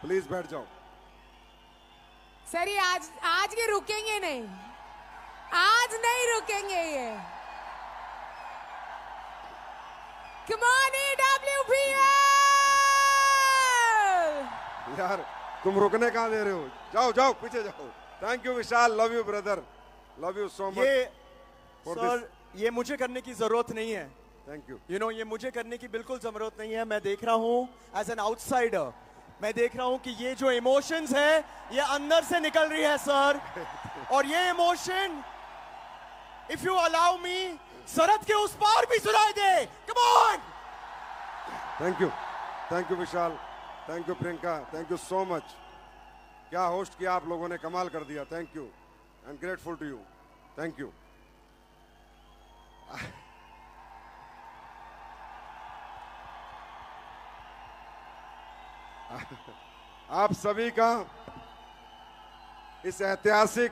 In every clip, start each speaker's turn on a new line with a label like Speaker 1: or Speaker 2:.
Speaker 1: Please बैठ जाओ।
Speaker 2: Sir ये आज ये रुकेंगे नहीं, आज नहीं रुकेंगे ये। Come on EWPL!
Speaker 1: यार तुम रुकने कहाँ दे रहे हो? जाओ जाओ पीछे जाओ। Thank you Vishal, love you brother, love you so much.
Speaker 3: Sir ये मुझे करने की जरूरत नहीं है।
Speaker 1: Thank you.
Speaker 3: यू नो ये मुझे करने की बिल्कुल जरूरत नहीं है। मैं देख रहा हूँ एज एन आउटसाइडर, मैं देख रहा हूँ कि ये जो इमोशंस है ये अंदर से निकल रही है सर। और ये emotion if you allow me सरहद के उस पार भी सुनाई दे। Come on.
Speaker 1: Thank you Vishal, thank you Priyanka, thank you so much. क्या होस्ट किया आप लोगों ने, कमाल कर दिया। Thank you and grateful to you. Thank you. आप सभी का इस ऐतिहासिक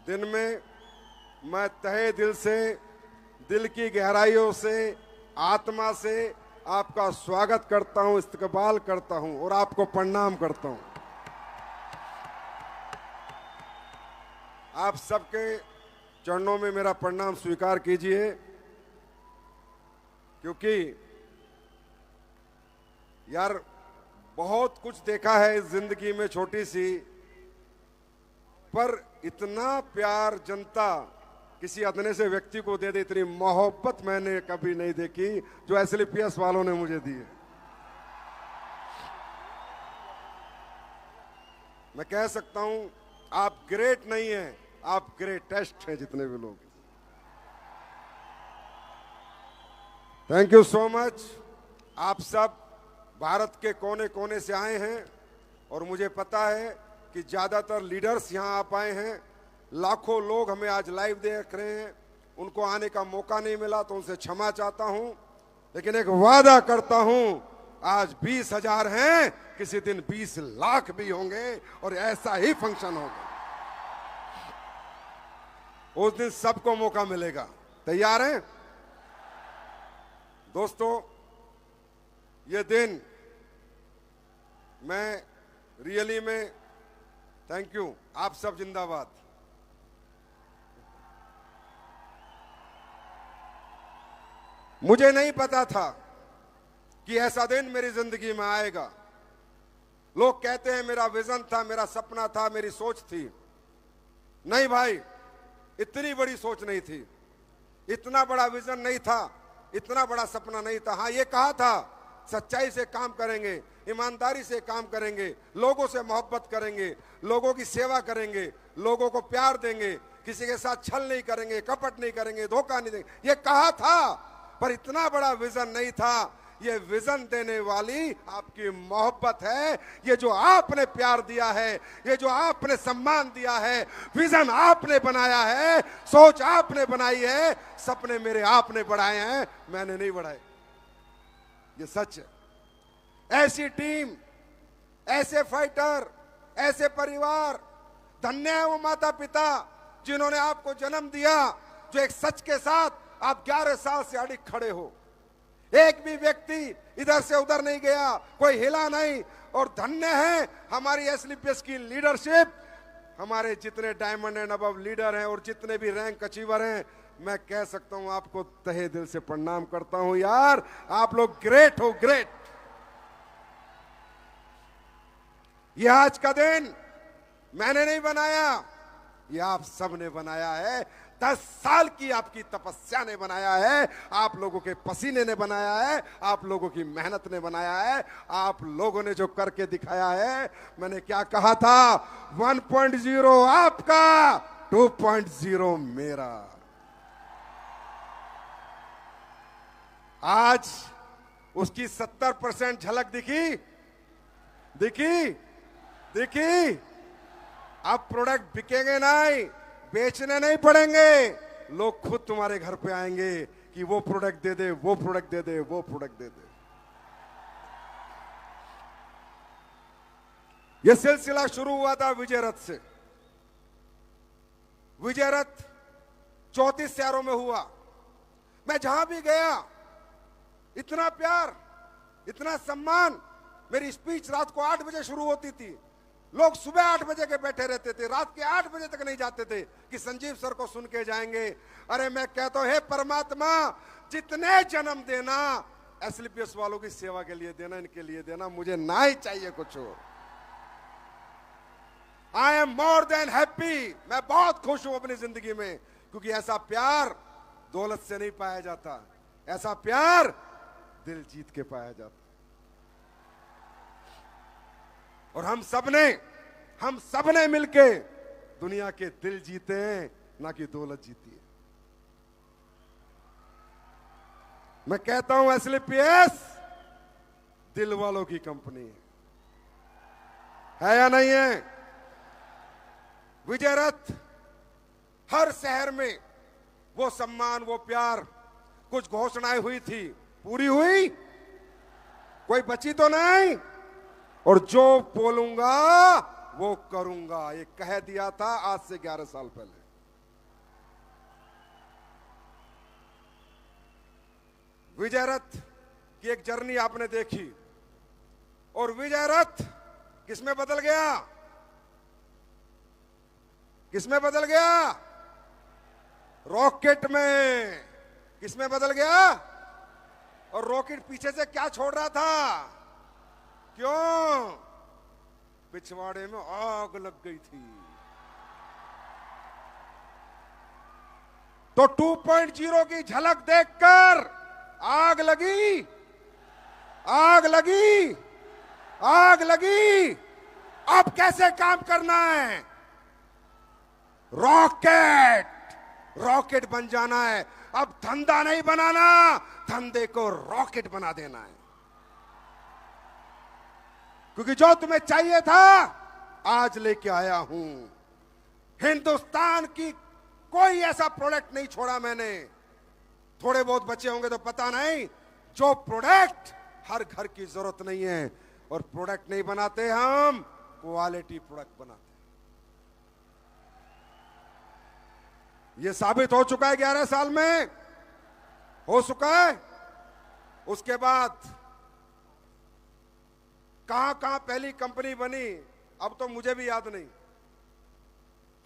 Speaker 1: दिन में मैं तहे दिल से, दिल की गहराइयों से, आत्मा से आपका स्वागत करता हूं, इस्तकबाल करता हूं और आपको प्रणाम करता हूं। आप सबके चरणों में मेरा प्रणाम स्वीकार कीजिए, क्योंकि यार बहुत कुछ देखा है इस जिंदगी में, छोटी सी, पर इतना प्यार जनता किसी अदने से व्यक्ति को दे दे, इतनी मोहब्बत मैंने कभी नहीं देखी जो एसएलपीएस वालों ने मुझे दी है। मैं कह सकता हूं आप ग्रेट नहीं हैं, आप ग्रेटेस्ट हैं जितने भी लोग। Thank you so much. आप सब भारत के कोने कोने से आए हैं और मुझे पता है कि ज्यादातर लीडर्स यहां आ पाए हैं। लाखों लोग हमें आज लाइव देख रहे हैं, उनको आने का मौका नहीं मिला तो उनसे क्षमा चाहता हूं, लेकिन एक वादा करता हूं आज 20,000 हैं, किसी दिन 20 लाख भी होंगे और ऐसा ही फंक्शन होगा। उस दिन सबको मौका मिलेगा। तैयार हैं दोस्तों? ये दिन मैं रियली में थैंक यू। आप सब जिंदाबाद। मुझे नहीं पता था कि ऐसा दिन मेरी जिंदगी में आएगा। लोग कहते हैं मेरा विजन था, मेरा सपना था, मेरी सोच थी। नहीं भाई, इतनी बड़ी सोच नहीं थी, इतना बड़ा विजन नहीं था, इतना बड़ा सपना नहीं था। हाँ, ये कहा था सच्चाई से काम करेंगे, ईमानदारी से काम करेंगे, लोगों से मोहब्बत करेंगे, लोगों की सेवा करेंगे, लोगों को प्यार देंगे, किसी के साथ छल नहीं करेंगे, कपट नहीं करेंगे, धोखा नहीं देंगे। ये कहा था, पर इतना बड़ा विजन नहीं था। ये विजन देने वाली आपकी मोहब्बत है, ये जो आपने प्यार दिया है, ये जो आपने सम्मान दिया है, विजन आपने बनाया है, सोच आपने बनाई है, सपने मेरे आपने बढ़ाए हैं, मैंने नहीं बढ़ाए। ये सच है। ऐसी टीम, ऐसे फाइटर, ऐसे परिवार, धन्य है वो माता पिता जिन्होंने आपको जन्म दिया, जो एक सच के साथ आप 11 साल से अड़िग खड़े हो। एक भी व्यक्ति इधर से उधर नहीं गया, कोई हिला नहीं। और धन्य है हमारी एसएलपीएस की लीडरशिप, हमारे जितने डायमंड एंड अबव लीडर हैं और जितने भी रैंक अचीवर हैं, मैं कह सकता हूं आपको तहे दिल से प्रणाम करता हूं। यार आप लोग ग्रेट हो, ग्रेट। यह आज का दिन मैंने नहीं बनाया, यह आप सब ने बनाया है। 10 साल की आपकी तपस्या ने बनाया है, आप लोगों के पसीने ने बनाया है, आप लोगों की मेहनत ने बनाया है, आप लोगों ने जो करके दिखाया है। मैंने क्या कहा था? 1.0 आपका, 2.0 मेरा। आज उसकी 70% झलक दिखी, दिखी, दिखी। अब प्रोडक्ट बिकेंगे नहीं, बेचने नहीं पड़ेंगे, लोग खुद तुम्हारे घर पे आएंगे कि वो प्रोडक्ट दे दे, वो प्रोडक्ट दे दे, वो प्रोडक्ट दे दे। ये सिलसिला शुरू हुआ था विजय रथ से। विजय रथ 34 शहरों में हुआ। मैं जहां भी गया इतना प्यार, इतना सम्मान, मेरी स्पीच रात को 8 बजे शुरू होती थी, लोग सुबह 8 बजे के बैठे रहते थे, रात के 8 बजे तक नहीं जाते थे कि संजीव सर को सुन के जाएंगे। अरे मैं कहता हूं, हे परमात्मा, जितने जन्म देना एसलीपीएस वालों की सेवा के लिए देना, इनके लिए देना, मुझे ना ही चाहिए कुछ और। I am more than happy, मैं बहुत खुश हूं अपनी जिंदगी में, क्योंकि ऐसा प्यार दौलत से नहीं पाया जाता, ऐसा प्यार दिल जीत के पाया जाता। और हम सबने मिलके दुनिया के दिल जीते हैं, ना कि दौलत जीती है। मैं कहता हूं एसलीपीएस दिल वालों की कंपनी है या नहीं है? विजय रथ, हर शहर में वो सम्मान, वो प्यार, कुछ घोषणाएं हुई थी, पूरी हुई? कोई बची तो नहीं? और जो बोलूंगा वो करूंगा, ये कह दिया था आज से 11 साल पहले। विजय रथ की एक जर्नी आपने देखी, और विजय रथ किसमें बदल गया? किसमें बदल गया? रॉकेट में। किसमें बदल गया? और रॉकेट पीछे से क्या छोड़ रहा था? क्यों? पिछवाड़े में आग लग गई थी। तो 2.0 की झलक देखकर आग लगी, आग लगी, आग लगी। अब कैसे काम करना है? रॉकेट बन जाना है। अब धंधा नहीं बनाना, धंधे को रॉकेट बना देना है। क्योंकि जो तुम्हें चाहिए था आज लेके आया हूं। हिंदुस्तान की कोई ऐसा प्रोडक्ट नहीं छोड़ा मैंने। थोड़े बहुत बचे होंगे तो पता नहीं, जो प्रोडक्ट हर घर की जरूरत नहीं है। और प्रोडक्ट नहीं बनाते हम, क्वालिटी प्रोडक्ट बनाते। ये साबित हो चुका है 11 साल में, हो चुका है। उसके बाद कहां कहां पहली कंपनी बनी, अब तो मुझे भी याद नहीं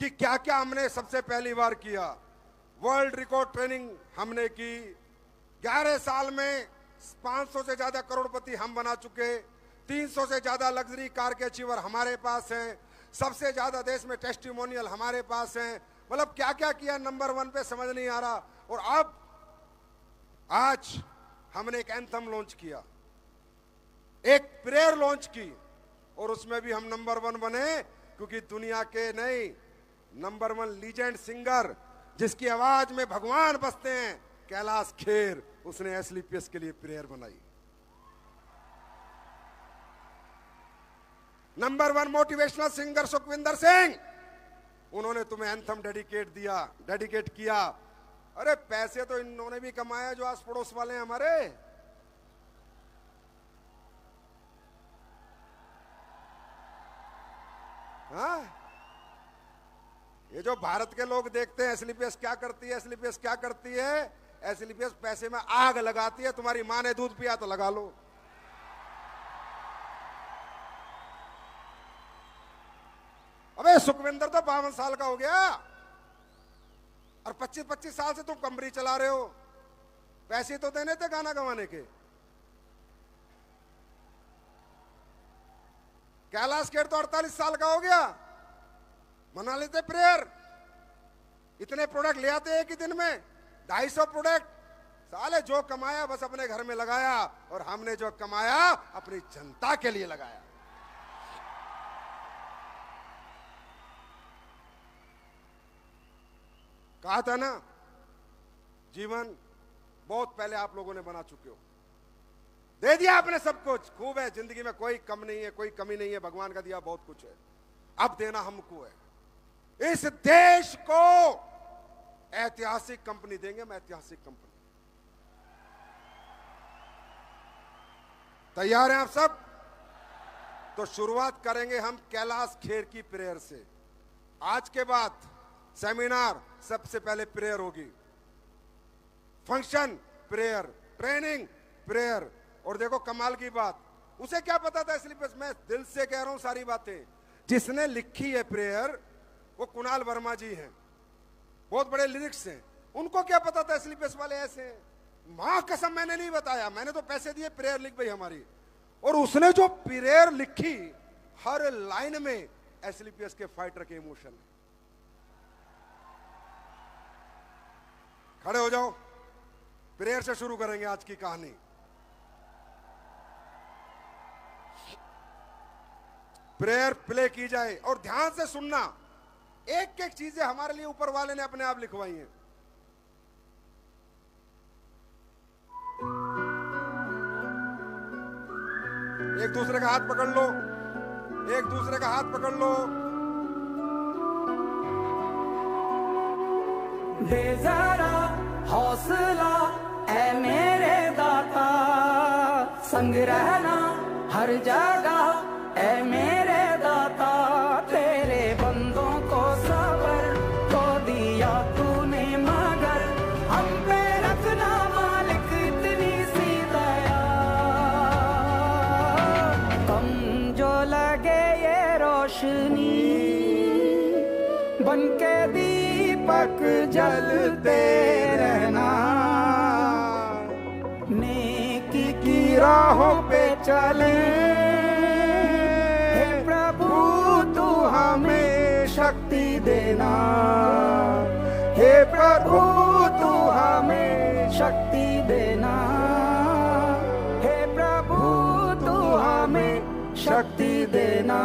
Speaker 1: कि क्या क्या हमने सबसे पहली बार किया। वर्ल्ड रिकॉर्ड ट्रेनिंग हमने की। 11 साल में 500 से ज्यादा करोड़पति हम बना चुके। 300 से ज्यादा लग्जरी कार के अचीवर हमारे पास हैं। सबसे ज्यादा देश में टेस्टिमोनियल हमारे पास हैं। मतलब क्या क्या किया, नंबर 1 पे समझ नहीं आ रहा। और अब आज हमने एक एंथम लॉन्च किया, एक प्रेयर लॉन्च की, और उसमें भी हम नंबर 1 बने। क्योंकि दुनिया के नहीं, नंबर 1 लीजेंड सिंगर जिसकी आवाज में भगवान बसते हैं, कैलाश खेर, उसने एसलीपीएस के लिए प्रेयर बनाई। Number 1 motivational singer Sukhwinder Singh, उन्होंने तुम्हें एंथम डेडिकेट किया। अरे पैसे तो इन्होंने भी कमाया जो आस पड़ोस वाले हैं हमारे। हाँ, ये जो भारत के लोग देखते हैं एसलीपीएस क्या करती है, एसलीपीएस क्या करती है, एसलीपीएस पैसे में आग लगाती है। तुम्हारी मां ने दूध पिया तो लगा लो। अबे सुखविंदर तो 52 साल का हो गया, और 25-25 साल से तुम कंपनी चला रहे हो। पैसे तो देने थे गाना गवाने के। कैलाश खेर तो 48 साल का हो गया, मना लेते प्रेयर। इतने प्रोडक्ट ले आते एक ही दिन में, 250 प्रोडक्ट। साले जो कमाया बस अपने घर में लगाया, और हमने जो कमाया अपनी जनता के लिए लगाया। कहा था ना, जीवन बहुत पहले आप लोगों ने बना चुके हो। दे दिया आपने सब कुछ, खूब है। जिंदगी में कोई कम नहीं है, कोई कमी नहीं है। भगवान का दिया बहुत कुछ है, अब देना हमको है। इस देश को ऐतिहासिक कंपनी देंगे, मैं ऐतिहासिक कंपनी। तैयार हैं आप सब? तो शुरुआत करेंगे हम कैलाश खेर की प्रेयर से। आज के बाद सेमिनार सबसे पहले प्रेयर होगी, फंक्शन प्रेयर, ट्रेनिंग प्रेयर। और देखो कमाल की बात, उसे क्या पता था एसएलपीएस? मैं दिल से कह रहा हूं सारी बातें। जिसने लिखी है प्रेयर वो कुणाल वर्मा जी हैं, बहुत बड़े लिरिक्स हैं। उनको क्या पता था एसएलपीएस वाले ऐसे हैं? मां कसम मैंने नहीं बताया, मैंने तो पैसे दिए, प्रेयर लिख भाई हमारी। और उसने जो प्रेयर लिखी, हर लाइन में एसएलपीएस के फाइटर के इमोशन है। खड़े हो जाओ, प्रेयर से शुरू करेंगे आज की कहानी। प्रेयर प्ले की जाए और ध्यान से सुनना। एक एक चीजें हमारे लिए ऊपर वाले ने अपने आप लिखवाई हैं। एक दूसरे का हाथ पकड़ लो, एक दूसरे का हाथ पकड़ लो।
Speaker 4: दे जरा हौसला ऐ मेरे दाता, संग रहना हर जगह ऐ मेरे दाता। तेरे बंदों को सबर तो दिया तूने, मगर हम पे रखना मालिक इतनी सी दया। कम जो लगे ये रोशनी, बन के दीपक जलते रहना। नेकी की राहों पे चले, हे प्रभु तू हमें शक्ति देना। हे प्रभु तू हमें शक्ति देना। हे प्रभु तू हमें शक्ति देना।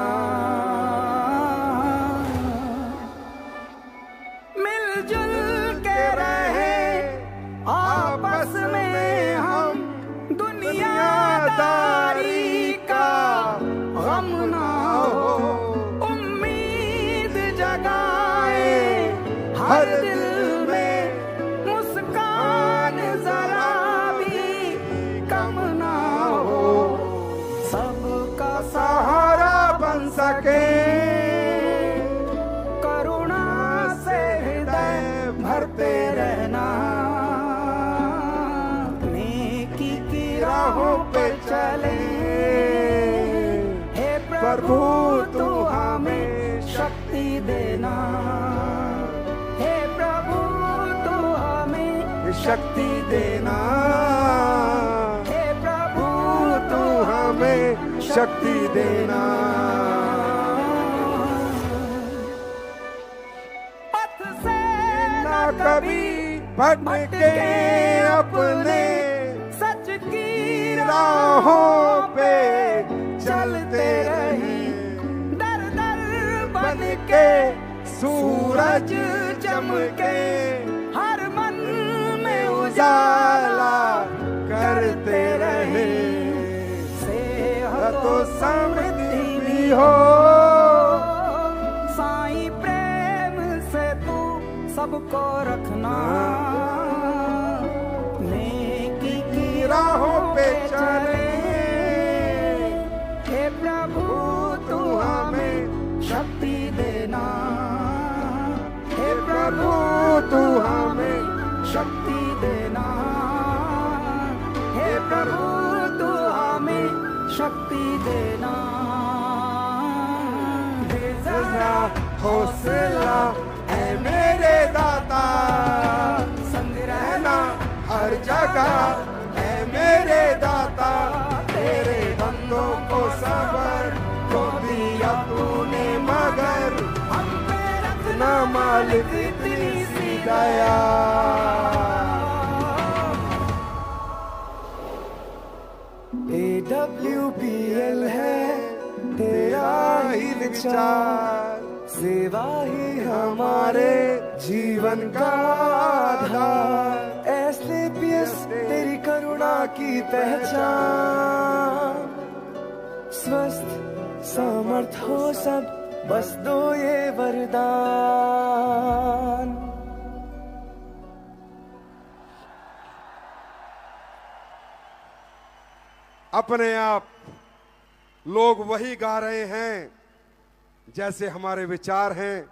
Speaker 4: मिलजुल के रहे आपस में हम, दुनियादारी का गम ना हो। उम्मीद जगाए हर दिल में, मुस्कान जरा भी कम ना हो। सबका सहारा बन सके, करुणा से हृदय भरते रहना। नेकी की राहों पे चले, हे प्रभु तू हमें शक्ति देना। हे प्रभु तू हमें शक्ति देना। हे प्रभु तू हमें शक्ति देना। पथ से न कभी भटके अपने, सच की राहों पे चलते रही। दर दर बन के सूरज चमके, हर मन में उजाला करते रहे। सेहत तो समृद्धि भी हो, साईं प्रेम से तू सबको रखना। नेकी की राहों पे चले, हे प्रभु तू हमें शक्ति देना। हे प्रभु तू हमें शक्ति देना। हे प्रभु तू हमें शक्ति देना। दे जरा हौसला ऐ मेरे दाता, संग रहना हर जगह ऐ मेरे दाता। तेरे बंदों को सबर तो दिया तूने, मगर हम पे रखना मालिक इतनी सी दया। AWPL है तेरा ही विचार, सेवा ही हमारे जीवन का आधार। एसएलपीएस तेरी करुणा की पहचान। स्वस्थ समर्थ हो सब, बस दो ये वरदान।
Speaker 1: अपने आप लोग वही गा रहे हैं जैसे हमारे विचार हैं,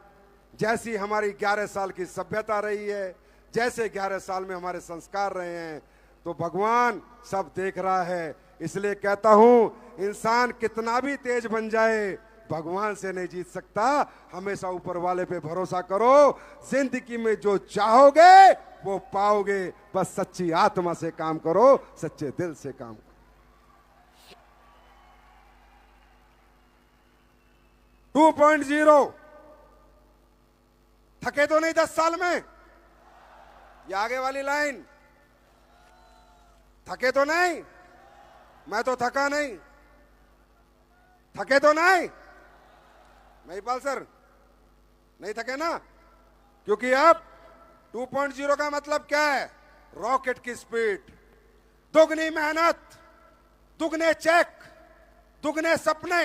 Speaker 1: जैसी हमारी 11 साल की सभ्यता रही है, जैसे 11 साल में हमारे संस्कार रहे हैं। तो भगवान सब देख रहा है। इसलिए कहता हूं, इंसान कितना भी तेज बन जाए, भगवान से नहीं जीत सकता। हमेशा ऊपर वाले पे भरोसा करो। जिंदगी में जो चाहोगे वो पाओगे। बस सच्ची आत्मा से काम करो, सच्चे दिल से काम करो। 2.0 थके तो नहीं 10 साल में? ये आगे वाली लाइन, थके तो नहीं? मैं तो थका नहीं। थके तो नहीं? महिपाल सर नहीं थके ना? क्योंकि अब 2.0 का मतलब क्या है? रॉकेट की स्पीड, दुगनी मेहनत, दुगने चेक, दुगने सपने,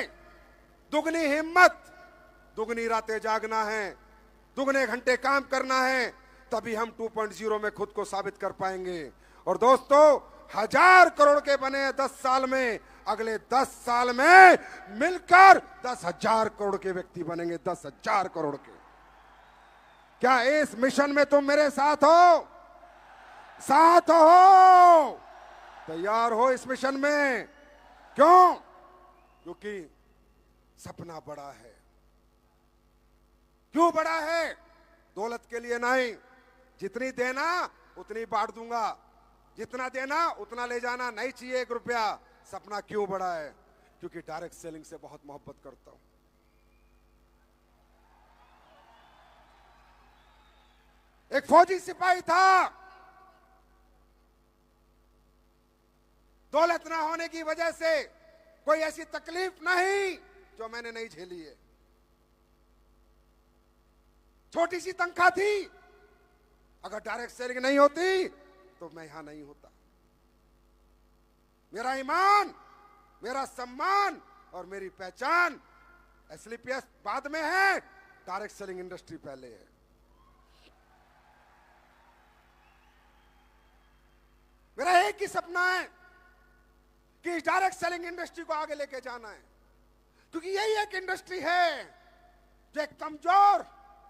Speaker 1: दुगनी हिम्मत, दुगनी रातें जागना है, दुगने घंटे काम करना है। तभी हम 2.0 में खुद को साबित कर पाएंगे। और दोस्तों, 1000 करोड़ के बने 10 साल में, अगले 10 साल में मिलकर 10,000 करोड़ के व्यक्ति बनेंगे। 10,000 करोड़ के। क्या इस मिशन में तुम मेरे साथ हो? साथ हो? तैयार हो इस मिशन में? क्यों? क्योंकि सपना बड़ा है। क्यों बड़ा है? दौलत के लिए नहीं। जितनी देना उतनी बांट दूंगा, जितना देना उतना ले जाना, नहीं चाहिए 1 रुपया। सपना क्यों बड़ा है? क्योंकि डायरेक्ट सेलिंग से बहुत मोहब्बत करता हूं। एक फौजी सिपाही था, दौलत ना होने की वजह से कोई ऐसी तकलीफ नहीं जो मैंने नहीं झेली है। छोटी सी तनख्वाह थी, अगर डायरेक्ट सेलिंग नहीं होती तो मैं यहां नहीं होता। मेरा ईमान, मेरा सम्मान और मेरी पहचान एसलीपीएस बाद में है, डायरेक्ट सेलिंग इंडस्ट्री पहले है। मेरा एक ही सपना है कि इस डायरेक्ट सेलिंग इंडस्ट्री को आगे लेके जाना है। क्योंकि यही एक इंडस्ट्री है जो एक कमजोर,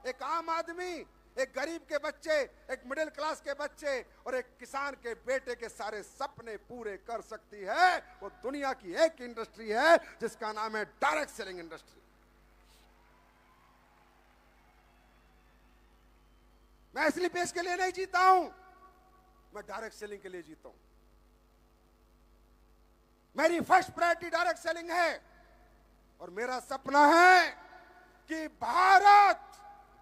Speaker 1: एक आम आदमी, एक गरीब के बच्चे, एक मिडिल क्लास के बच्चे और एक किसान के बेटे के सारे सपने पूरे कर सकती है। वो दुनिया की एक इंडस्ट्री है जिसका नाम है डायरेक्ट सेलिंग इंडस्ट्री। मैं इसलिए पेश के लिए नहीं जीता हूं, मैं डायरेक्ट सेलिंग के लिए जीता हूं। मेरी फर्स्ट प्रायोरिटी डायरेक्ट सेलिंग है और मेरा सपना है कि भारत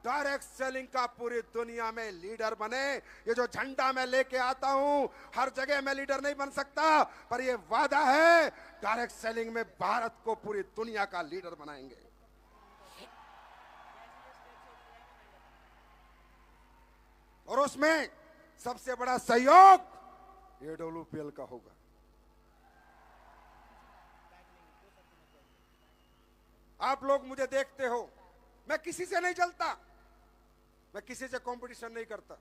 Speaker 1: डायरेक्ट सेलिंग का पूरी दुनिया में लीडर बने। ये जो झंडा मैं लेके आता हूं, हर जगह मैं लीडर नहीं बन सकता, पर ये वादा है डायरेक्ट सेलिंग में भारत को पूरी दुनिया का लीडर बनाएंगे। और उसमें सबसे बड़ा सहयोग एडब्ल्यूपीएल का होगा। आप लोग मुझे देखते हो, मैं किसी से नहीं जलता, मैं किसी से कंपटीशन नहीं करता,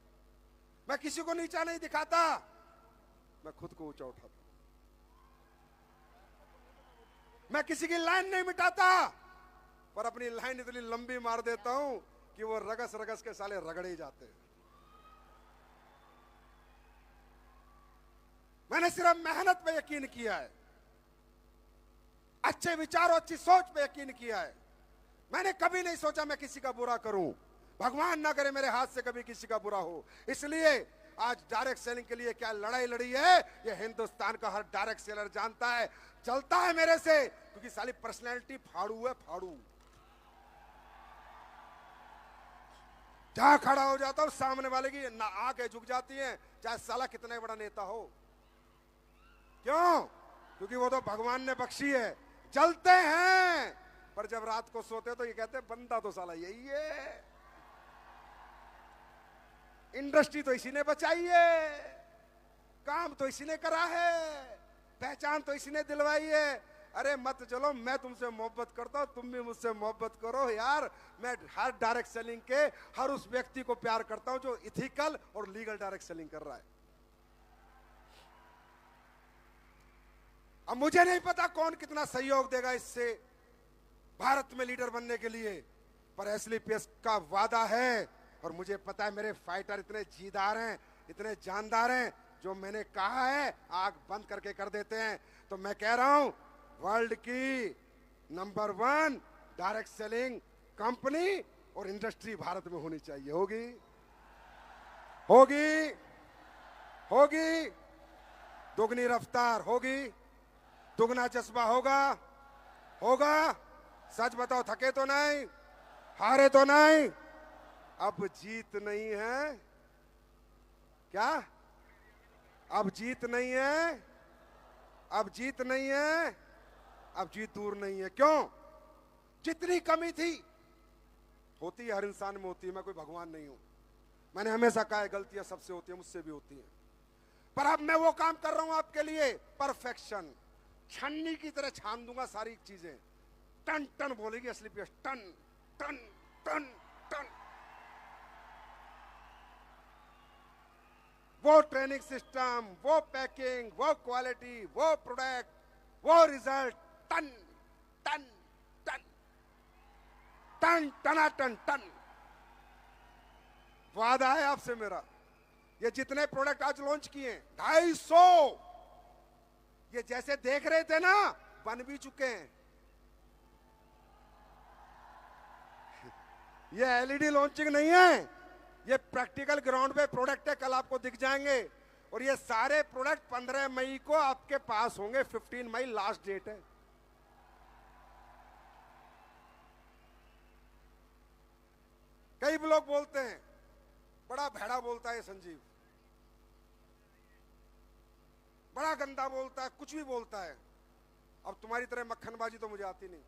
Speaker 1: मैं किसी को नीचा नहीं दिखाता, मैं खुद को ऊंचा उठाता। मैं किसी की लाइन नहीं मिटाता, पर अपनी लाइन इतनी लंबी मार देता हूं कि वो रगस रगस के साले रगड़े ही जाते हैं। मैंने सिर्फ मेहनत पे यकीन किया है, अच्छे विचारों, अच्छी सोच पे यकीन किया है। मैंने कभी नहीं सोचा मैं किसी का बुरा करूं। भगवान ना करे मेरे हाथ से कभी किसी का बुरा हो। इसलिए आज डायरेक्ट सेलिंग के लिए क्या लड़ाई लड़ी है, ये हिंदुस्तान का हर डायरेक्ट सेलर जानता है। चलता है मेरे से क्योंकि साली पर्सनैलिटी फाड़ू है, फाड़ू। जहां खड़ा हो जाता हूं, सामने वाले की ना आंखें झुक जाती हैं, चाहे साला कितना बड़ा नेता हो। क्यों? क्योंकि वो तो भगवान ने बख्शी है। चलते हैं, पर जब रात को सोते तो ये कहते हैं बंदा तो साला यही है। इंडस्ट्री तो इसी ने बचाई है, काम तो इसी ने करा है, पहचान तो इसी ने दिलवाई है। अरे मत चलो, मैं तुमसे मोहब्बत करता हूं, तुम भी मुझसे मोहब्बत करो यार। मैं हर डायरेक्ट सेलिंग के हर उस व्यक्ति को प्यार करता हूं जो इथिकल और लीगल डायरेक्ट सेलिंग कर रहा है। अब मुझे नहीं पता कौन कितना सहयोग देगा इससे भारत में लीडर बनने के लिए, पर एसलीपीएस का वादा है। और मुझे पता है मेरे फाइटर इतने जीदार हैं, इतने जानदार हैं जो मैंने कहा है आग बंद करके कर देते हैं। तो मैं कह रहा हूं वर्ल्ड की नंबर 1 डायरेक्ट सेलिंग कंपनी और इंडस्ट्री भारत में होनी चाहिए। होगी होगी होगी, दुगनी रफ्तार होगी, दुगना जज्बा होगा होगा। सच बताओ, थके तो नहीं, हारे तो नहीं? अब जीत नहीं है क्या? अब जीत नहीं है, अब जीत नहीं है, अब जीत दूर नहीं है। क्यों? जितनी कमी थी, होती है, हर इंसान में होती है, मैं कोई भगवान नहीं हूं। मैंने हमेशा कहा है गलतियां सबसे होती है, मुझसे भी होती हैं, पर अब मैं वो काम कर रहा हूं आपके लिए, परफेक्शन। छन्नी की तरह छान दूंगा सारी चीजें, टन टन बोलेगी असली पे, टन टन टन टन। वो ट्रेनिंग सिस्टम, वो पैकिंग, वो क्वालिटी, वो प्रोडक्ट, वो रिजल्ट, टन टन टन टन टना टन टन। वादा है आपसे मेरा, ये जितने प्रोडक्ट आज लॉन्च किए 250, ये जैसे देख रहे थे ना, बन भी चुके हैं। ये एलईडी लॉन्चिंग नहीं है, ये प्रैक्टिकल ग्राउंड पे प्रोडक्ट है, कल आपको दिख जाएंगे। और ये सारे प्रोडक्ट 15 मई को आपके पास होंगे, 15 मई लास्ट डेट है। कई लोग बोलते हैं बड़ा भैड़ा बोलता है संजीव, बड़ा गंदा बोलता है, कुछ भी बोलता है। अब तुम्हारी तरह मक्खनबाजी तो मुझे आती नहीं।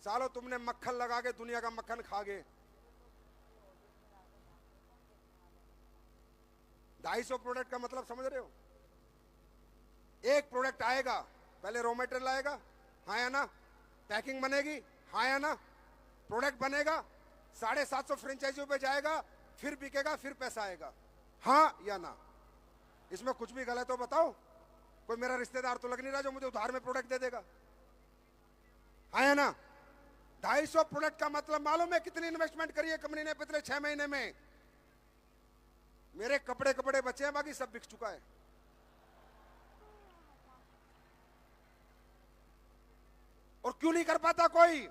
Speaker 1: सालों तुमने मक्खन लगा के दुनिया का मक्खन खा गए। 250 प्रोडक्ट का मतलब समझ रहे हो? एक प्रोडक्ट आएगा, पहले रॉ मटेरियल आएगा, हाँ या ना? पैकिंग बनेगी, हाँ या ना? प्रोडक्ट बनेगा, 750 फ्रेंचाइजियों पे जाएगा, फिर बिकेगा, फिर पैसा आएगा, हाँ या ना? इसमें कुछ भी गलत हो बताओ? कोई मेरा रिश्तेदार तो लग नहीं रहा जो मुझे उधार में प्रोडक्ट दे देगा, हाँ या ना? 250 प्रोडक्ट का मतलब मालूम है कितनी इन्वेस्टमेंट करी है कंपनी ने पिछले 6 महीने में? मेरे कपड़े बचे हैं, बाकी सब बिक चुका है। और क्यों नहीं कर पाता कोई?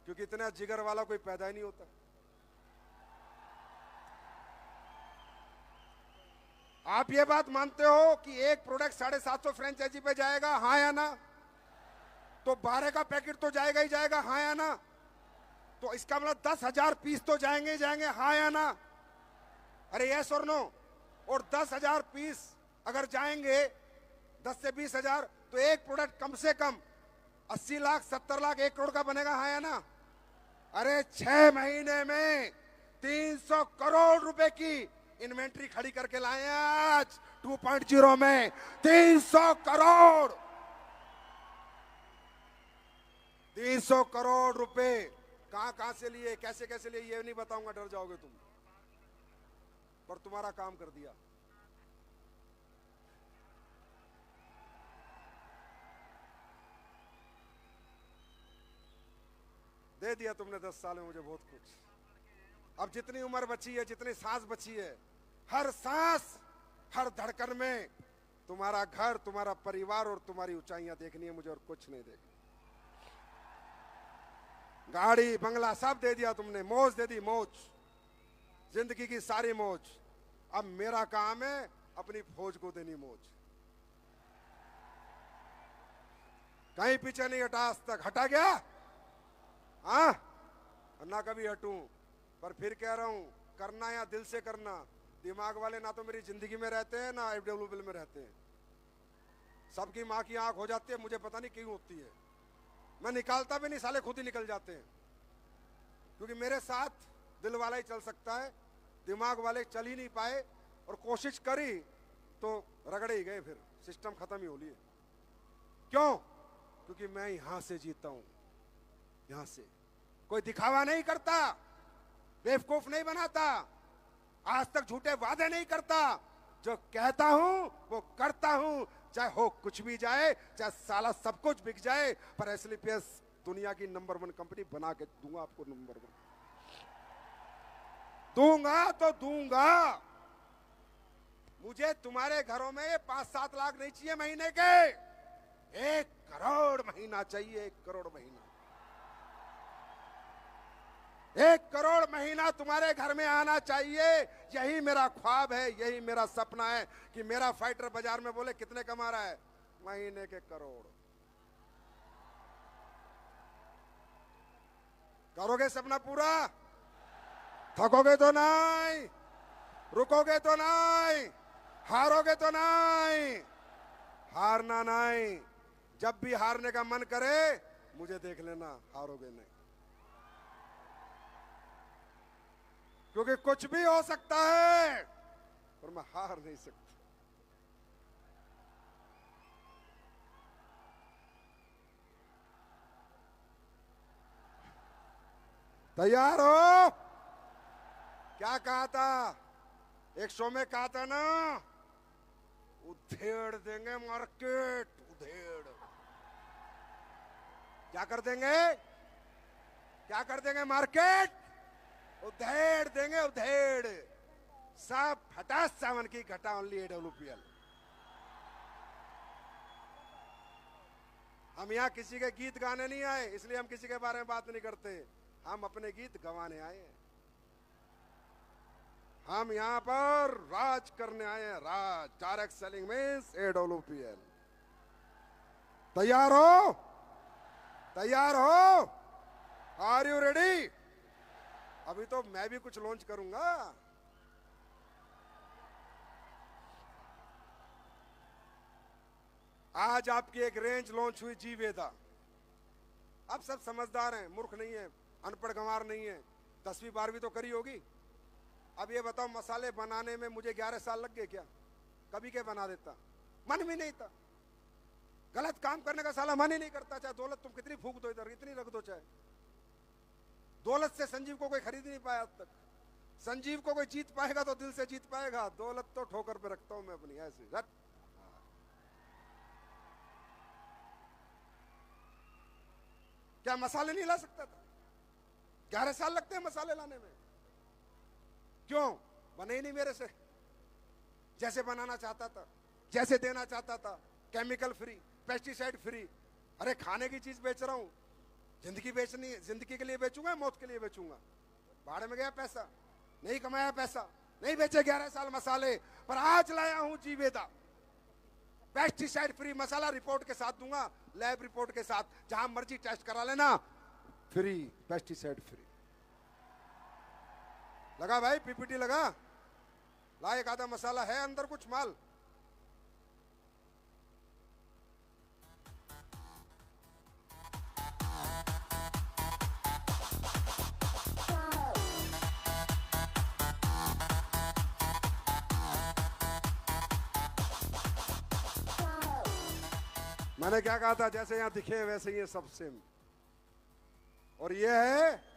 Speaker 1: क्योंकि इतना जिगर वाला कोई पैदा ही नहीं होता। आप ये बात मानते हो कि एक प्रोडक्ट 750 फ्रेंचाइजी पे जाएगा, हाँ या ना? तो 12 का पैकेट तो जाएगा ही जाएगा, हाँ या ना? तो इसका मतलब 10,000 पीस तो जाएंगे ही जाएंगे, हाँ या ना? अरे यस और नो? और 10,000 पीस अगर जाएंगे, 10 से 20,000, तो एक प्रोडक्ट कम से कम 80 लाख 70 लाख 1 करोड़ का बनेगा, हाँ या ना? अरे 6 महीने में 300 करोड़ रुपए की इन्वेंट्री खड़ी करके लाए आज 2.0 में। 300 करोड़, 300 करोड़ रुपए कहां से लिए, कैसे कैसे लिए, ये नहीं बताऊंगा, डर जाओगे तुम, पर तुम्हारा काम कर दिया। दे दिया तुमने 10 साल में मुझे बहुत कुछ। अब जितनी उम्र बची है, जितनी सांस बची है, हर सांस, हर धड़कन में तुम्हारा घर, तुम्हारा परिवार और तुम्हारी ऊंचाइयां देखनी है मुझे, और कुछ नहीं देखना। गाड़ी बंगला सब दे दिया तुमने, मौज दे दी, मौज, जिंदगी की सारी मौज। अब मेरा काम है अपनी फौज को देनी मौज। कहीं पीछे नहीं हटा आज तक। हटा गया? हाँ, ना कभी हटूं। पर फिर कह रहा हूं, करना या दिल से करना। दिमाग वाले ना तो मेरी जिंदगी में रहते हैं, ना FWB में रहते हैं। सबकी माँ की आंख हो जाती है, मुझे पता नहीं क्यों होती है। मैं निकालता भी नहीं, साले खुद ही निकल जाते हैं। क्योंकि मेरे साथ दिल वाला ही चल सकता है, दिमाग वाले चल ही नहीं पाए, और कोशिश करी तो रगड़े ही गए, फिर सिस्टम खत्म ही हो लिए। क्यों? क्योंकि मैं यहां से जीता हूं, यहां से। कोई दिखावा नहीं करता, बेवकूफ नहीं बनाता, आज तक झूठे वादे नहीं करता। जो कहता हूं वो करता हूं, चाहे हो कुछ भी जाए, चाहे साला सब कुछ बिक जाए, पर SLPS दुनिया की नंबर 1 कंपनी बना के दूंगा आपको। नंबर 1 दूंगा तो दूंगा। मुझे तुम्हारे घरों में ये 5-7 लाख नहीं चाहिए महीने के, 1 करोड़ महीना चाहिए, 1 करोड़ महीना। 1 करोड़ महीना तुम्हारे घर में आना चाहिए। यही मेरा ख्वाब है, यही मेरा सपना है कि मेरा फाइटर बाजार में बोले कितने कमा रहा है, महीने के करोड़। करोगे सपना पूरा? थकोगे तो नहीं, रुकोगे तो नहीं, हारोगे तो नहीं। हारना नहीं। जब भी हारने का मन करे मुझे देख लेना, हारोगे नहीं। क्योंकि कुछ भी हो सकता है पर मैं हार नहीं सकता। तैयार हो? क्या कहा था? एक शो में कहा था ना, उधेड़ देंगे मार्केट, उधेड़। क्या कर देंगे? क्या कर देंगे मार्केट? उधेड़ देंगे, उधेड़। सब हटा सावन की घटा, ओनली AWPL। हम यहां किसी के गीत गाने नहीं आए, इसलिए हम किसी के बारे में बात नहीं करते। हम अपने गीत गवाने आए हैं। हम यहां पर राज करने आए हैं, राज। Direct selling means AWPL। तैयार हो? तैयार हो? Are you ready? अभी तो मैं भी कुछ लॉन्च करूंगा। आज आपकी एक रेंज लॉन्च हुई, जीवेदा। अब सब समझदार हैं, मूर्ख नहीं है, अनपढ़ गंवार नहीं है, 10वीं 12वीं तो करी होगी। अब ये बताओ, मसाले बनाने में मुझे 11 साल लग गए क्या? कभी के बना देता, मन भी नहीं था। गलत काम करने का साला मन ही नहीं करता। चाहे दौलत तुम कितनी फूंक दो, इधर इतनी रख दो, चाहे दौलत से संजीव को कोई खरीद नहीं पाया आज तक। संजीव को कोई जीत पाएगा तो दिल से जीत पाएगा, दौलत तो ठोकर पे रखता हूं मैं अपनी, ऐसे रट। क्या मसाले नहीं ला सकता था? 11 साल लगते हैं मसाले लाने में। क्यों? बने ही नहीं मेरे से जैसे बनाना चाहता था, जैसे देना चाहता था। Chemical free, pesticide free. अरे खाने की चीज बेच रहा हूं, जिंदगी बेचनी, जिंदगी के लिए बेचूंगा, मौत के लिए बेचूंगा? भाड़े में गया पैसा, नहीं कमाया पैसा, नहीं बेचे 11 साल मसाले। पर आज लाया हूं जीवेदा, पेस्टिसाइड फ्री मसाला। रिपोर्ट के साथ दूंगा, लैब रिपोर्ट के साथ, जहां मर्जी टेस्ट करा लेना, फ्री, पेस्टिसाइड फ्री। लगा भाई PPT लगा? ला, एक आधा मसाला है अंदर, कुछ माल। मैंने क्या कहा था? जैसे यहां दिखे वैसे ये सब सेम। और ये है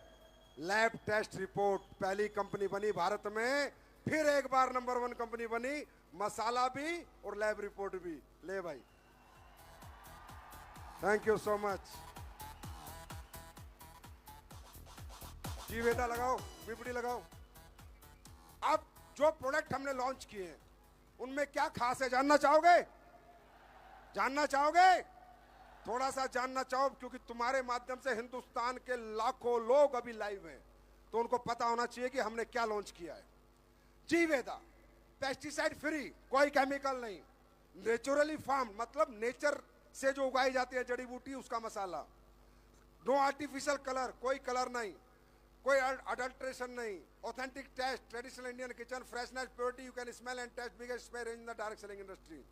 Speaker 1: लैब टेस्ट रिपोर्ट। पहली कंपनी बनी भारत में, फिर एक बार नंबर 1 कंपनी बनी। मसाला भी और लैब रिपोर्ट भी। ले भाई, थैंक यू सो मच। जीवेदा लगाओ, PPT लगाओ। अब जो प्रोडक्ट हमने लॉन्च किए हैं उनमें क्या खास है, जानना चाहोगे? जानना चाहोगे? थोड़ा सा जानना चाहो, क्योंकि तुम्हारे माध्यम से हिंदुस्तान के लाखों लोग अभी लाइव हैं, तो उनको पता होना चाहिए कि हमने क्या लॉन्च किया है। जीवेदा, पेस्टिसाइड फ्री, कोई केमिकल नहीं, नेचुरली फार्म, मतलब नेचर से जो उगाई जाती है जड़ी बूटी, उसका मसाला। नो आर्टिफिशियल कलर, कोई कलर नहीं, कोई अडल्ट्रेशन नहीं। Authentic taste, traditional Indian kitchen, freshness, purity, you can smell and taste, biggest spare range in the direct selling industry.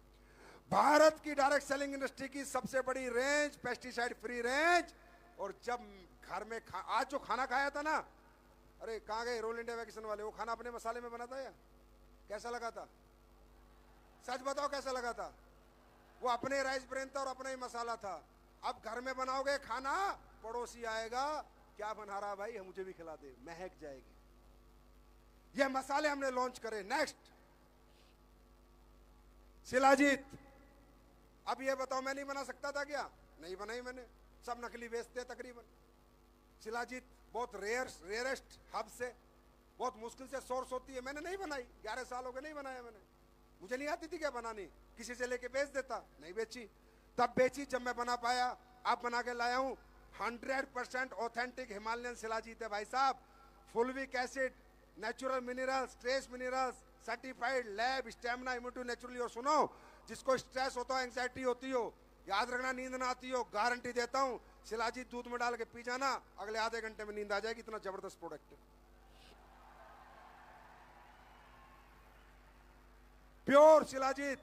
Speaker 1: Bharat की डायरेक्ट सेलिंग इंडस्ट्री की सबसे बड़ी रेंज, पेस्टिसाइड फ्री रेंज। और जब घर में आज जो खाना खाया था ना, अरे कहां गए रोल इंडिया वैकेशन वाले? वो खाना अपने मसाले में बना था या कैसा लगा था? सच बताओ कैसा लगा था? वो अपने राइस ब्रेन था और अपना ही मसाला था। अब घर में बनाओगे खाना, पड़ोसी आएगा, क्या बना रहा भाई, हम मुझे भी खिला दे, महक जाएगी। ये मसाले हमने लॉन्च करे। नेक्स्ट, शिलाजीत। अब ये बताओ, मैं नहीं बना सकता था क्या? नहीं बनाई मैंने, सब नकली बेचते तकरीबन। शिलाजीत बहुत रेयरेस्ट हब से बहुत मुश्किल से सोर्स होती है, मैंने नहीं बनाई। 11 साल हो गए नहीं बनाया मैंने। मुझे नहीं आती थी क्या बनानी, किसी से लेके बेच देता, नहीं बेची। तब बेची जब मैं बना पाया, अब बना के लाया हूं। 100% ऑथेंटिक हिमालयन शिलाजीत है भाई साहब। फुलविक acid, natural minerals, trace minerals, certified lab, stamina, immunity naturally. और सुनो, जिसको स्ट्रेस होता हो, एंग्जाइटी होती हो, याद रखना, नींद ना आती हो, गारंटी देता हूं, शिलाजीत दूध में डाल के पी जाना, अगले आधे घंटे में नींद आ जाएगी। इतना जबरदस्त प्रोडक्ट है। Pure shilajit,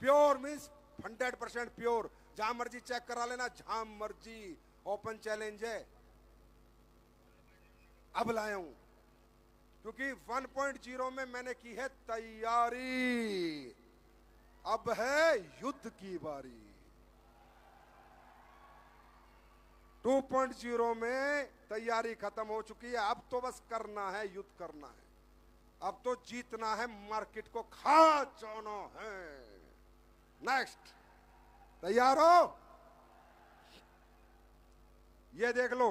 Speaker 1: pure means 100% pure. जहां मर्जी चेक करा लेना, जहां मर्जी, ओपन चैलेंज है। अब लाया हूं क्योंकि 1.0 में मैंने की है तैयारी, अब है युद्ध की बारी। 2.0 में तैयारी खत्म हो चुकी है, अब तो बस करना है, युद्ध करना है। अब तो जीतना है, मार्केट को खा जाना है। नेक्स्ट, तैयार हो? ये देख लो,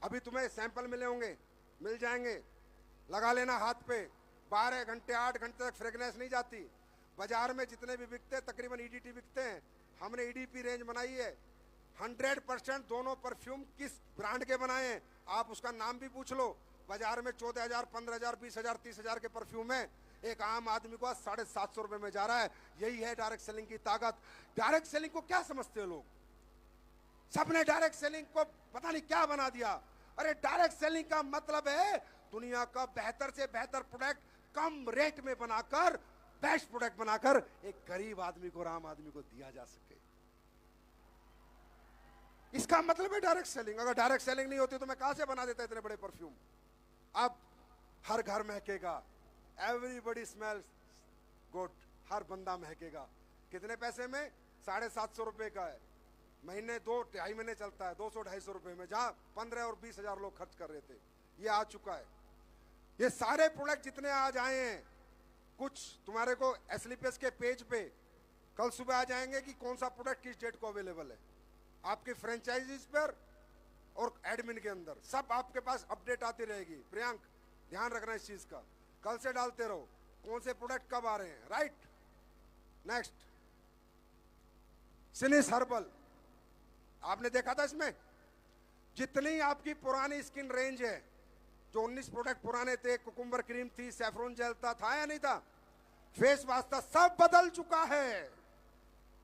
Speaker 1: अभी तुम्हें सैंपल मिले होंगे, मिल जाएंगे, लगा लेना हाथ पे। 12 घंटे 8 घंटे तक फ्रेगनेंस नहीं जाती। बाजार में जितने भी बिकते हैं, तकरीबन ईडीटी बिकते हैं, हमने ईडीपी रेंज बनाई है। 100% दोनों परफ्यूम किस ब्रांड के बनाए हैं, आप उसका नाम भी पूछ लो। बाजार में 14,000, 15,000, 20,000, 30,000 के परफ्यूम है, एक आम आदमी को 750 रुपए में जा रहा है। यही है डायरेक्ट सेलिंग की ताकत। डायरेक्ट सेलिंग को क्या समझते हो लोग? सबने डायरेक्ट सेलिंग को पता नहीं क्या बना दिया। अरे डायरेक्ट सेलिंग का मतलब है दुनिया का बेहतर से बेहतर प्रोडक्ट कम रेट में बनाकर, बेस्ट प्रोडक्ट बनाकर एक गरीब आदमी को और आम आदमी को दिया जा सके। इसका मतलब है डायरेक्ट सेलिंग। अगर डायरेक्ट सेलिंग नहीं होती तो मैं कहां से बना देता इतने बड़े परफ्यूम। अब हर घर महकेगा, एवरीबॉडी स्मेल्स गुड, हर बंदा महकेगा। कितने पैसे में? 750 रुपए का है। महीने 2-2.5 महीने चलता है, 200-250 रुपए में, जहां 15 और 20,000 लोग खर्च कर रहे थे। ये आ चुका है। ये सारे प्रोडक्ट जितने आज आए हैं, कुछ तुम्हारे को एसलीपीएस के पेज पे कल सुबह आ जाएंगे कि कौन सा प्रोडक्ट किस डेट को अवेलेबल है। आपके फ्रेंचाइजीज पर और एडमिन के अंदर सब आपके पास अपडेट आती रहेगी। प्रियांक, ध्यान रखना इस चीज का, कल से डालते रहो कौन से प्रोडक्ट कब आ रहे हैं। राइट, नेक्स्ट, सिनिस हर्बल, आपने देखा था इसमें जितनी आपकी पुरानी स्किन रेंज है, जो 19 प्रोडक्ट पुराने थे, कुकुम्बर क्रीम थी, सैफरन जेल था या नहीं था, फेस वाश था, सब बदल चुका है।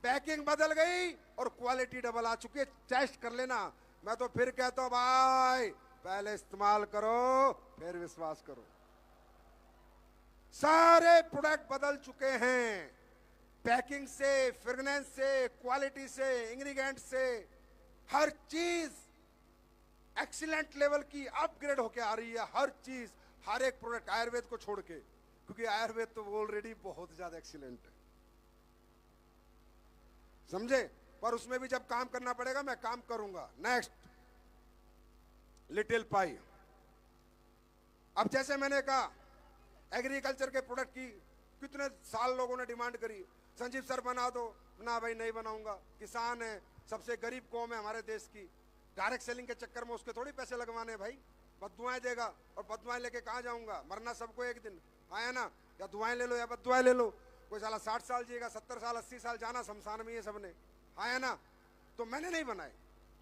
Speaker 1: पैकिंग बदल गई और क्वालिटी डबल आ चुकी है। टेस्ट कर लेना। मैं तो फिर कहता हूं भाई, पहले इस्तेमाल करो फिर विश्वास करो। सारे प्रोडक्ट बदल चुके हैं, पैकिंग से, फ्रेगनेंस से, क्वालिटी से, इंग्रेडिएंट से, हर चीज एक्सीलेंट लेवल की अपग्रेड होके आ रही है। हर चीज, हर एक प्रोडक्ट, आयुर्वेद को छोड़ के, क्योंकि आयुर्वेद तो ऑलरेडी बहुत ज्यादा एक्सीलेंट है, समझे। पर उसमें भी जब काम करना पड़ेगा, मैं काम करूंगा। नेक्स्ट, लिटिल पाई। अब जैसे मैंने कहा, एग्रीकल्चर के प्रोडक्ट की कितने साल लोगों ने डिमांड करी, संजीव सर बना दो ना। भाई नहीं बनाऊंगा, किसान है, सबसे गरीब कौम है हमारे देश की। डायरेक्ट सेलिंग के चक्कर में उसके थोड़ी पैसे लगवाने भाई, बददुआएं देगा और बददुआएं लेके कहां जाऊंगा, मरना सबको एक दिन, आया ना। या दुआएं ले लो या बददुआएं ले लो। कोई साला 60 साल जिएगा, 70 साल 80 साल जाना शमशान में, ये सबने, आया ना। तो मैंने नहीं बनाए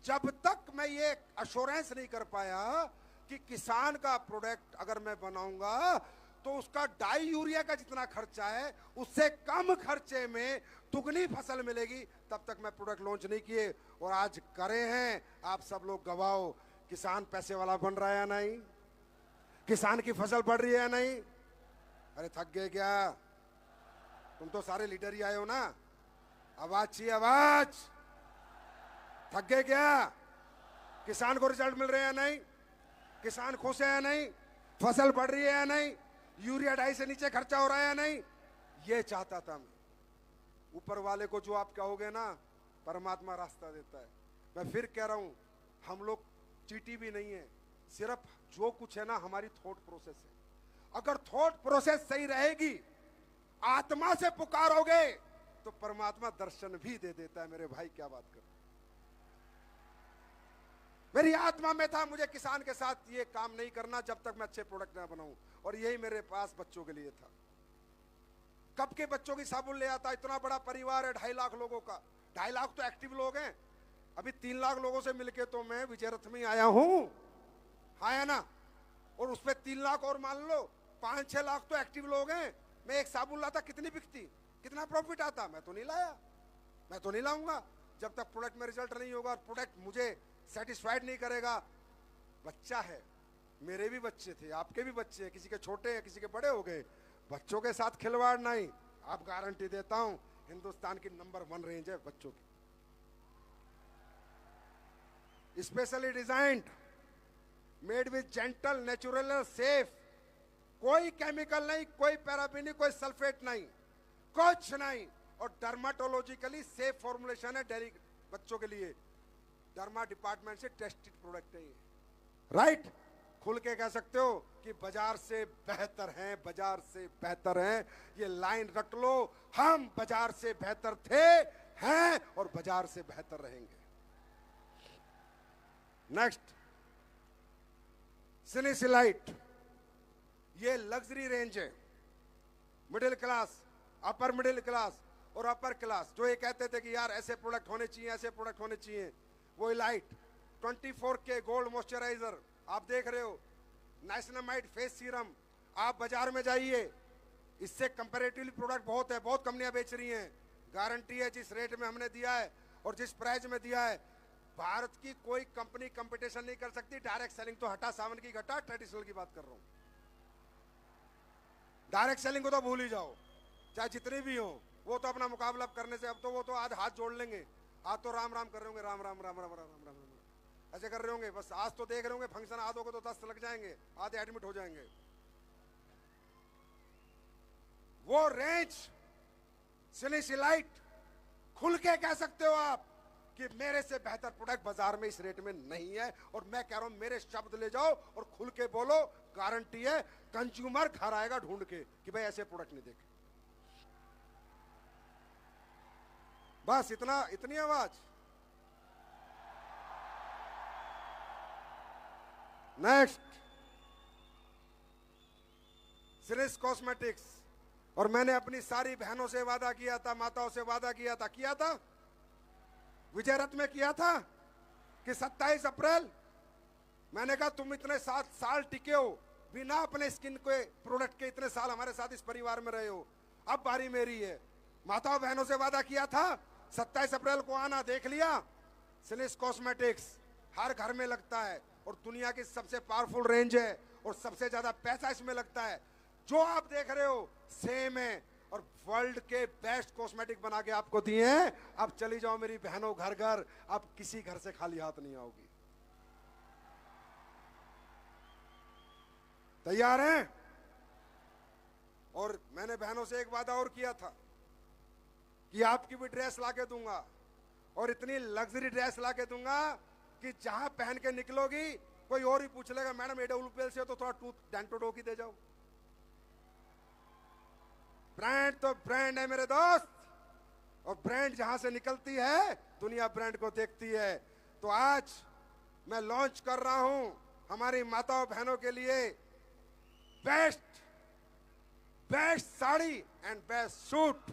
Speaker 1: जब तक मैं ये अश्योरेंस नहीं कर पाया कि किसान का प्रोडक्ट अगर मैं बनाऊंगा तो उसका डाई यूरिया का जितना खर्चा है उससे कम खर्चे में दुगनी फसल मिलेगी, तब तक मैं प्रोडक्ट लॉन्च नहीं किए। और आज करे हैं, आप सब लोग गवाओ। किसान पैसे वाला बन रहा है या नहीं, किसान की फसल बढ़ रही है या नहीं। अरे थक गए क्या? तुम तो सारे लीडर ही आए हो ना, आवाज चाहिए, आवाज। थक गए क्या? किसान को रिजल्ट मिल रहे हैं या नहीं, किसान खुश है या नहीं, फसल बढ़ रही है या नहीं, यूरिया डाई से नीचे खर्चा हो रहा है या नहीं। ये चाहता था मैं। ऊपर वाले को जो आप कहोगे ना, परमात्मा रास्ता देता है। मैं फिर कह रहा हूं, हम लोग चीटी भी नहीं है, सिर्फ जो कुछ है ना हमारी थॉट प्रोसेस है। अगर थॉट प्रोसेस सही रहेगी, आत्मा से पुकारोगे तो परमात्मा दर्शन भी दे देता है। मेरे भाई क्या बात कर, मेरी आत्मा में था मुझे किसान के साथ ये काम नहीं करना जब तक मैं अच्छे प्रोडक्ट ना बनाऊं, और यही मेरे पास बच्चों के लिए था। कब के बच्चों की साबुन ले आता? इतना बड़ा परिवार है 2.5 लाख लोगों का, 2.5 लाख तो एक्टिव लोग हैं। अभी 3 लाख लोगों से मिलके तो मैं विजय रथ में आया हूं, आया ना? और उस पर 3 लाख और मान लो, 5-6 लाख तो एक्टिव लोग हैं। मैं एक साबुन लाता, कितनी बिकती, कितना प्रॉफिट आता? मैं तो नहीं लाया, मैं तो नहीं लाऊंगा जब तक प्रोडक्ट में रिजल्ट नहीं होगा और प्रोडक्ट मुझे सेटिस्फाइड नहीं करेगा। बच्चा है, मेरे भी बच्चे थे, आपके भी बच्चे हैं, किसी के छोटे हैं, किसी के बड़े हो गए। बच्चों के साथ खिलवाड़ नहीं। आप गारंटी देता हूं, हिंदुस्तान की नंबर 1 रेंज है बच्चों की, specially designed, made with gentle, natural, safe, कोई केमिकल नहीं, कोई पैराबेन नहीं, कोई सल्फेट नहीं, कुछ नहीं, और डर्माटोलॉजिकली सेफ फॉर्मुलेशन है डेयरी बच्चों के लिए। डर्मा डिपार्टमेंट से टेस्टेड प्रोडक्ट है ये, राइट? खुल के कह सकते हो कि बाजार से बेहतर हैं, बाजार से बेहतर हैं। ये लाइन रट लो, हम बाजार से बेहतर थे, हैं और बाजार से बेहतर रहेंगे। नेक्स्ट, सिनेसिलाइट, ये लग्जरी रेंज है। Middle class, upper middle class और अपर क्लास जो ये कहते थे कि यार ऐसे प्रोडक्ट होने चाहिए, ऐसे प्रोडक्ट होने चाहिए, वो लाइट 24K गोल्ड मॉइस्चराइजर आप देख रहे हो, नाइसिनामाइड फेस सीरम। आप बाजार में जाइए, इससे कंपैरेटिवली प्रोडक्ट बहुत है, बहुत कंपनियां बेच रही हैं। गारंटी है जिस रेट में हमने दिया है और जिस प्राइस में दिया है, भारत की कोई कंपनी कंपटीशन नहीं कर सकती। डायरेक्ट सेलिंग तो हटा, सावन की घटा, ट्रेडिशनल की बात कर रहा हूं। डायरेक्ट सेलिंग को तो भूल ही जाओ, चाहे जितनी भी हो। वो तो अपना मुकाबला करने से, अब तो वो तो आज हाथ जोड़ लेंगे, आज तो राम राम कर रहे होंगे, राम राम राम राम राम राम राम ऐसे कर रहे होंगे। बस आज तो देख रहे होंगे, फंक्शन आधों को तो 10 लग जाएंगे, आधे एडमिट हो जाएंगे। वो रेंज सिनेसिलाइट, खुल के कह सकते हो आप कि मेरे से बेहतर प्रोडक्ट बाजार में इस रेट में नहीं है। और मैं कह रहा हूं, मेरे शब्द ले जाओ और खुल के बोलो, गारंटी है कंज्यूमर घर आएगा ढूंढ के कि भाई ऐसे प्रोडक्ट नहीं देखे। बस इतना, इतनी आवाज। Next, series cosmetics. और मैंने अपनी सारी बहनों से वादा किया था, माताओं से वादा किया था विजय रथ में किया था कि 27 अप्रैल, मैंने कहा तुम इतने 7 साल टिके हो बिना अपने स्किन के प्रोडक्ट के, इतने साल हमारे साथ इस परिवार में रहे हो, अब बारी मेरी है। माताओं बहनों से वादा किया था 27 अप्रैल को आना, देख लिया। सिनिस कॉस्मेटिक्स हर घर में लगता है और दुनिया की सबसे पावरफुल रेंज है और सबसे ज्यादा पैसा इसमें लगता है। जो आप देख रहे हो सेम है और वर्ल्ड के बेस्ट कॉस्मेटिक बना के आपको दिए हैं। अब चली जाओ मेरी बहनों घर घर, अब किसी घर से खाली हाथ नहीं आओगी। तैयार हैं? और मैंने बहनों से एक वादा और किया था कि आपकी भी ड्रेस लाके दूंगा और इतनी लग्जरी ड्रेस लाके दूंगा कि जहां पहन के निकलोगी कोई और ही पूछ लेगा, मैडम AWPL से हो तो थोड़ा टूथ डेंटोडो की दे जाओ। ब्रांड तो ब्रांड है मेरे दोस्त, और ब्रांड जहां से निकलती है दुनिया ब्रांड को देखती है। तो आज मैं लॉन्च कर रहा हूं हमारी माताओं बहनों के लिए best sari and best suit.